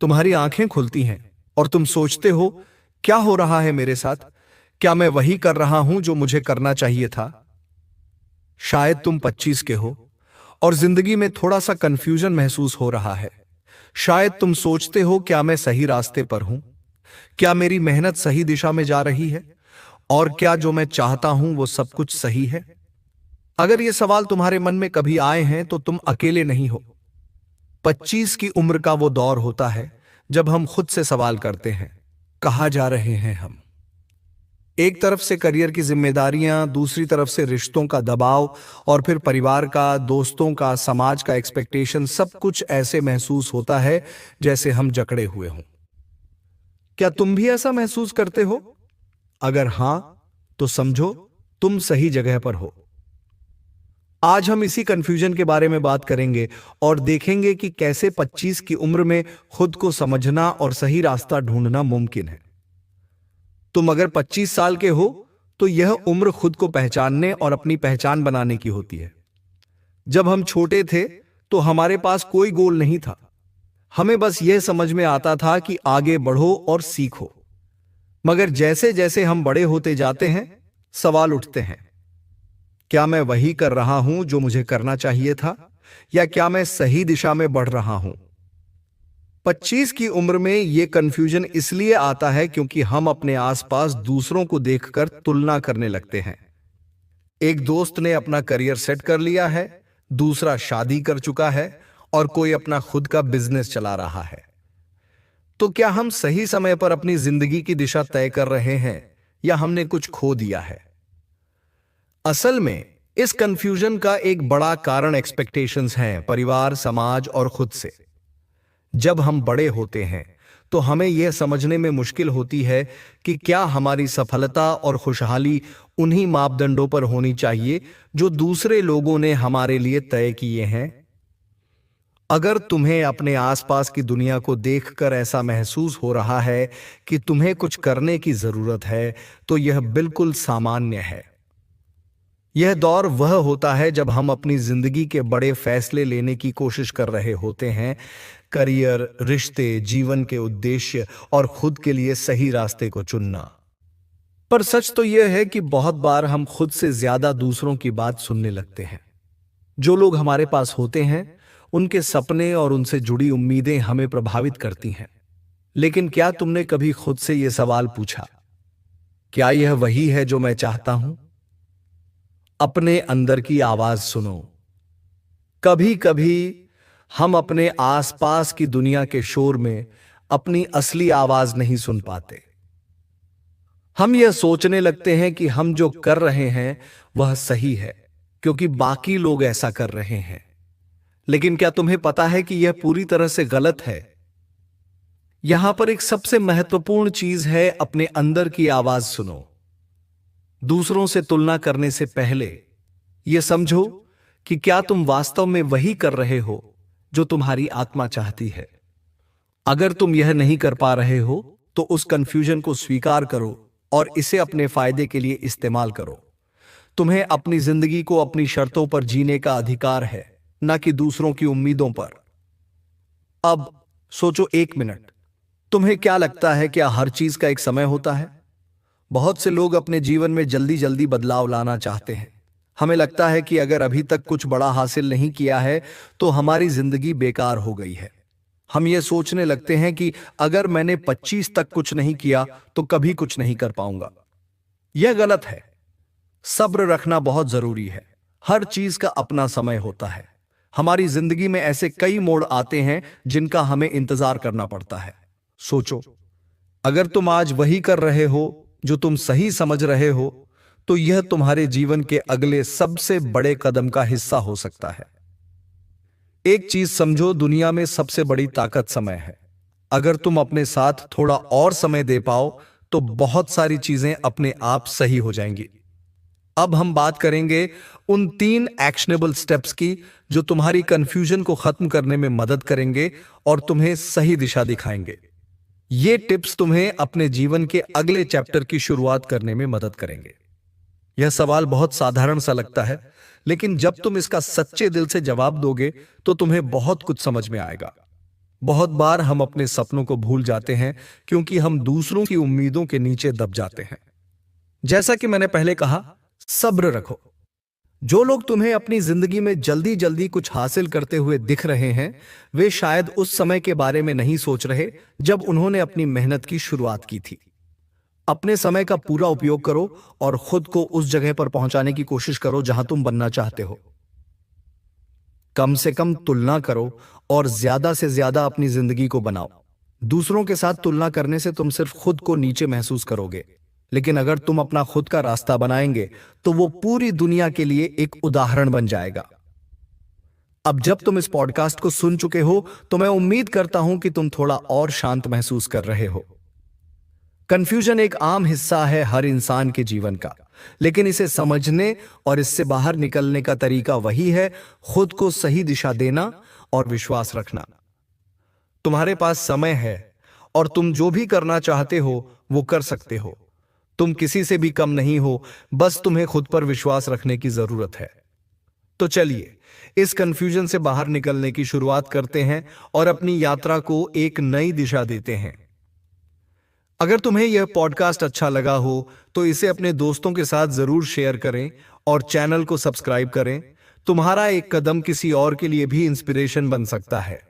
तुम्हारी आंखें खुलती हैं और तुम सोचते हो, क्या हो रहा है मेरे साथ? क्या मैं वही कर रहा हूं जो मुझे करना चाहिए था? शायद तुम 25 के हो और जिंदगी में थोड़ा सा कंफ्यूजन महसूस हो रहा है। शायद तुम सोचते हो, क्या मैं सही रास्ते पर हूं? क्या मेरी मेहनत सही दिशा में जा रही है? और क्या जो मैं चाहता हूं वो सब कुछ सही है? अगर ये सवाल तुम्हारे मन में कभी आए हैं तो तुम अकेले नहीं हो। 25 की उम्र का वो दौर होता है जब हम खुद से सवाल करते हैं, कहाँ जा रहे हैं हम? एक तरफ से करियर की जिम्मेदारियां, दूसरी तरफ से रिश्तों का दबाव, और फिर परिवार का, दोस्तों का, समाज का एक्सपेक्टेशन। सब कुछ ऐसे महसूस होता है जैसे हम जकड़े हुए हों। क्या तुम भी ऐसा महसूस करते हो? अगर हां, तो समझो तुम सही जगह पर हो। आज हम इसी कंफ्यूजन के बारे में बात करेंगे और देखेंगे कि कैसे 25 की उम्र में खुद को समझना और सही रास्ता ढूंढना मुमकिन है। तुम अगर 25 साल के हो तो यह उम्र खुद को पहचानने और अपनी पहचान बनाने की होती है। जब हम छोटे थे तो हमारे पास कोई गोल नहीं था। हमें बस यह समझ में आता था कि आगे बढ़ो और सीखो। मगर जैसे जैसे हम बड़े होते जाते हैं, सवाल उठते हैं, क्या मैं वही कर रहा हूं जो मुझे करना चाहिए था, या क्या मैं सही दिशा में बढ़ रहा हूं? 25 की उम्र में यह कंफ्यूजन इसलिए आता है क्योंकि हम अपने आसपास दूसरों को देखकर तुलना करने लगते हैं। एक दोस्त ने अपना करियर सेट कर लिया है, दूसरा शादी कर चुका है, और कोई अपना खुद का बिजनेस चला रहा है। तो क्या हम सही समय पर अपनी जिंदगी की दिशा तय कर रहे हैं, या हमने कुछ खो दिया है? असल में इस कंफ्यूजन का एक बड़ा कारण एक्सपेक्टेशंस हैं, परिवार, समाज और खुद से। जब हम बड़े होते हैं तो हमें यह समझने में मुश्किल होती है कि क्या हमारी सफलता और खुशहाली उन्हीं मापदंडों पर होनी चाहिए जो दूसरे लोगों ने हमारे लिए तय किए हैं। अगर तुम्हें अपने आसपास की दुनिया को देखकर ऐसा महसूस हो रहा है कि तुम्हें कुछ करने की जरूरत है, तो यह बिल्कुल सामान्य है। यह दौर वह होता है जब हम अपनी जिंदगी के बड़े फैसले लेने की कोशिश कर रहे होते हैं, करियर, रिश्ते, जीवन के उद्देश्य और खुद के लिए सही रास्ते को चुनना। पर सच तो यह है कि बहुत बार हम खुद से ज्यादा दूसरों की बात सुनने लगते हैं। जो लोग हमारे पास होते हैं, उनके सपने और उनसे जुड़ी उम्मीदें हमें प्रभावित करती हैं। लेकिन क्या तुमने कभी खुद से यह सवाल पूछा, क्या यह वही है जो मैं चाहता हूं? अपने अंदर की आवाज सुनो। कभी कभी हम अपने आसपास की दुनिया के शोर में अपनी असली आवाज नहीं सुन पाते। हम यह सोचने लगते हैं कि हम जो कर रहे हैं वह सही है क्योंकि बाकी लोग ऐसा कर रहे हैं। लेकिन क्या तुम्हें पता है कि यह पूरी तरह से गलत है? यहां पर एक सबसे महत्वपूर्ण चीज है, अपने अंदर की आवाज सुनो। दूसरों से तुलना करने से पहले यह समझो कि क्या तुम वास्तव में वही कर रहे हो जो तुम्हारी आत्मा चाहती है। अगर तुम यह नहीं कर पा रहे हो तो उस कंफ्यूजन को स्वीकार करो और इसे अपने फायदे के लिए इस्तेमाल करो। तुम्हें अपनी जिंदगी को अपनी शर्तों पर जीने का अधिकार है, न कि दूसरों की उम्मीदों पर। अब सोचो एक मिनट, तुम्हें क्या लगता है, क्या हर चीज का एक समय होता है? बहुत से लोग अपने जीवन में जल्दी जल्दी बदलाव लाना चाहते हैं। हमें लगता है कि अगर अभी तक कुछ बड़ा हासिल नहीं किया है तो हमारी जिंदगी बेकार हो गई है। हम ये सोचने लगते हैं कि अगर मैंने 25 तक कुछ नहीं किया तो कभी कुछ नहीं कर पाऊंगा। यह गलत है। सब्र रखना बहुत जरूरी है। हर चीज का अपना समय होता है। हमारी जिंदगी में ऐसे कई मोड़ आते हैं जिनका हमें इंतजार करना पड़ता है। सोचो, अगर तुम आज वही कर रहे हो जो तुम सही समझ रहे हो, तो यह तुम्हारे जीवन के अगले सबसे बड़े कदम का हिस्सा हो सकता है। एक चीज समझो, दुनिया में सबसे बड़ी ताकत समय है। अगर तुम अपने साथ थोड़ा और समय दे पाओ तो बहुत सारी चीजें अपने आप सही हो जाएंगी। अब हम बात करेंगे उन 3 एक्शनेबल स्टेप्स की जो तुम्हारी कंफ्यूजन को खत्म करने में मदद करेंगे और तुम्हें सही दिशा दिखाएंगे। ये टिप्स तुम्हें अपने जीवन के अगले चैप्टर की शुरुआत करने में मदद करेंगे। यह सवाल बहुत साधारण सा लगता है, लेकिन जब तुम इसका सच्चे दिल से जवाब दोगे तो तुम्हें बहुत कुछ समझ में आएगा। बहुत बार हम अपने सपनों को भूल जाते हैं क्योंकि हम दूसरों की उम्मीदों के नीचे दब जाते हैं। जैसा कि मैंने पहले कहा, सब्र रखो। जो लोग तुम्हें अपनी जिंदगी में जल्दी जल्दी कुछ हासिल करते हुए दिख रहे हैं, वे शायद उस समय के बारे में नहीं सोच रहे जब उन्होंने अपनी मेहनत की शुरुआत की थी। अपने समय का पूरा उपयोग करो और खुद को उस जगह पर पहुंचाने की कोशिश करो जहां तुम बनना चाहते हो। कम से कम तुलना करो और ज्यादा से ज्यादा अपनी जिंदगी को बनाओ। दूसरों के साथ तुलना करने से तुम सिर्फ खुद को नीचे महसूस करोगे, लेकिन अगर तुम अपना खुद का रास्ता बनाएंगे तो वो पूरी दुनिया के लिए एक उदाहरण बन जाएगा। अब जब तुम इस पॉडकास्ट को सुन चुके हो तो मैं उम्मीद करता हूं कि तुम थोड़ा और शांत महसूस कर रहे हो। कंफ्यूजन एक आम हिस्सा है हर इंसान के जीवन का, लेकिन इसे समझने और इससे बाहर निकलने का तरीका वही है, खुद को सही दिशा देना और विश्वास रखना। तुम्हारे पास समय है और तुम जो भी करना चाहते हो वो कर सकते हो। तुम किसी से भी कम नहीं हो, बस तुम्हें खुद पर विश्वास रखने की जरूरत है। तो चलिए इस कंफ्यूजन से बाहर निकलने की शुरुआत करते हैं और अपनी यात्रा को एक नई दिशा देते हैं। अगर तुम्हें यह पॉडकास्ट अच्छा लगा हो तो इसे अपने दोस्तों के साथ जरूर शेयर करें और चैनल को सब्सक्राइब करें। तुम्हारा एक कदम किसी और के लिए भी इंस्पिरेशन बन सकता है।